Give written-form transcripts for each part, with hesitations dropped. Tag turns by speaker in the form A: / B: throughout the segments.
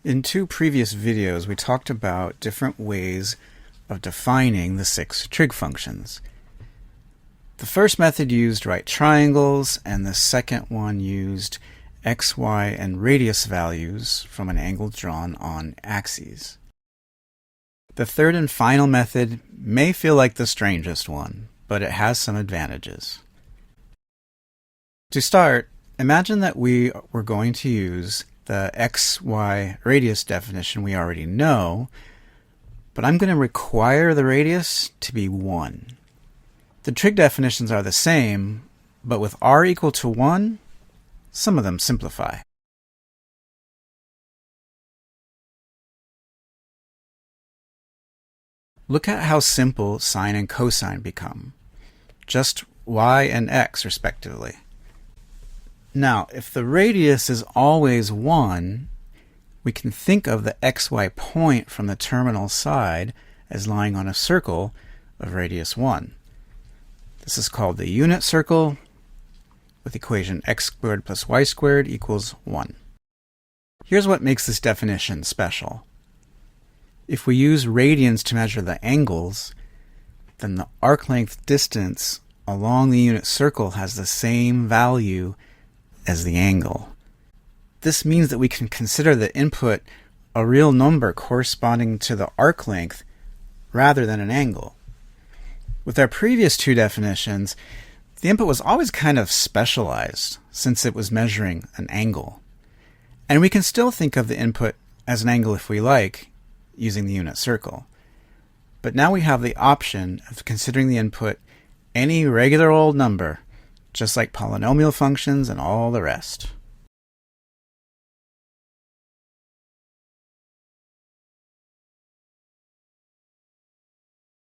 A: In two previous videos, we talked about different ways of defining the 6 trig functions. The first method used right triangles, and the second one used x, y, and radius values from an angle drawn on axes. The third and final method may feel like the strangest one, but it has some advantages. To start, imagine that we were going to use the x, y radius definition we already know, but I'm going to require the radius to be 1. The trig definitions are the same, but with r equal to 1, some of them simplify. Look at how simple sine and cosine become. Just y and x, respectively. Now, if the radius is always 1, we can think of the xy point from the terminal side as lying on a circle of radius 1. This is called the unit circle, with equation x squared plus y squared equals 1. Here's what makes this definition special. If we use radians to measure the angles, then the arc length distance along the unit circle has the same value as the angle. This means that we can consider the input a real number corresponding to the arc length rather than an angle. With our previous two definitions, the input was always kind of specialized since it was measuring an angle. And we can still think of the input as an angle if we like, using the unit circle. But now we have the option of considering the input any regular old number, just like polynomial functions and all the rest.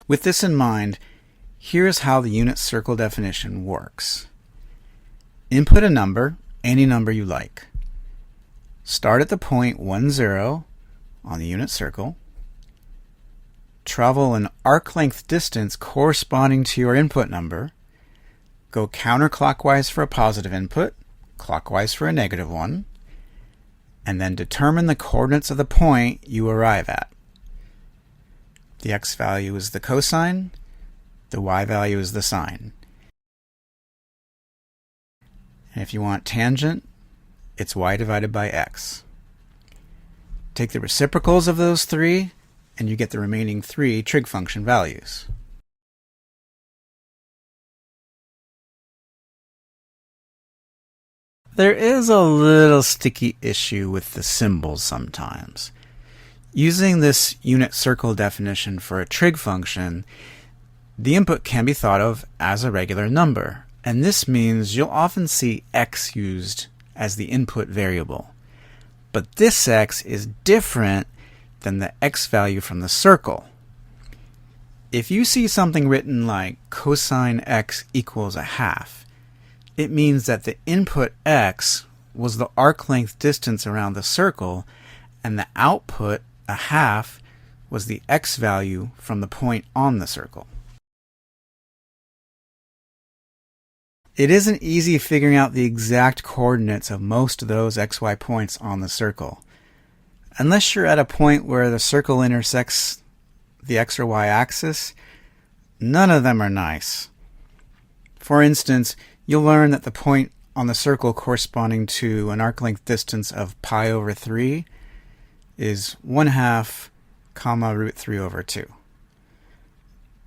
A: With this in mind, here's how the unit circle definition works. Input a number, any number you like. Start at the point 1, 0 on the unit circle. Travel an arc length distance corresponding to your input number. Go counterclockwise for a positive input, clockwise for a negative one, and then determine the coordinates of the point you arrive at. The x value is the cosine, the y value is the sine. And if you want tangent, it's y divided by x. Take the reciprocals of those three, and you get the remaining 3 trig function values. There is a little sticky issue with the symbols sometimes. Using this unit circle definition for a trig function, the input can be thought of as a regular number, and this means you'll often see x used as the input variable. But this x is different than the x value from the circle. If you see something written like cosine x equals a half, it means that the input x was the arc length distance around the circle, and the output, a half, was the x value from the point on the circle. It isn't easy figuring out the exact coordinates of most of those xy points on the circle. Unless you're at a point where the circle intersects the x or y axis, none of them are nice. For instance, you'll learn that the point on the circle corresponding to an arc length distance of pi over 3 is 1/2, root 3 over 2.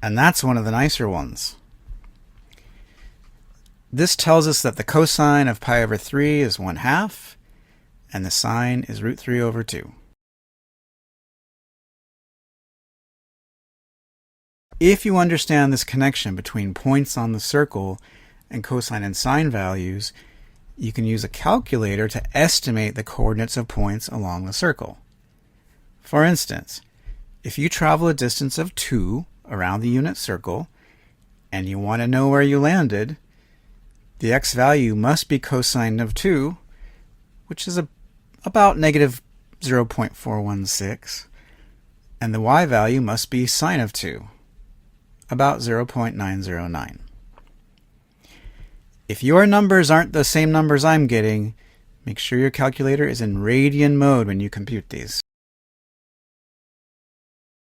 A: And that's one of the nicer ones. This tells us that the cosine of pi over 3 is 1/2, and the sine is root 3 over 2. If you understand this connection between points on the circle and cosine and sine values, you can use a calculator to estimate the coordinates of points along the circle. For instance, if you travel a distance of 2 around the unit circle, and you want to know where you landed, the x value must be cosine of 2, which is about negative 0.416, and the y value must be sine of 2, about 0.909. If your numbers aren't the same numbers I'm getting, Make sure your calculator is in radian mode when you compute these.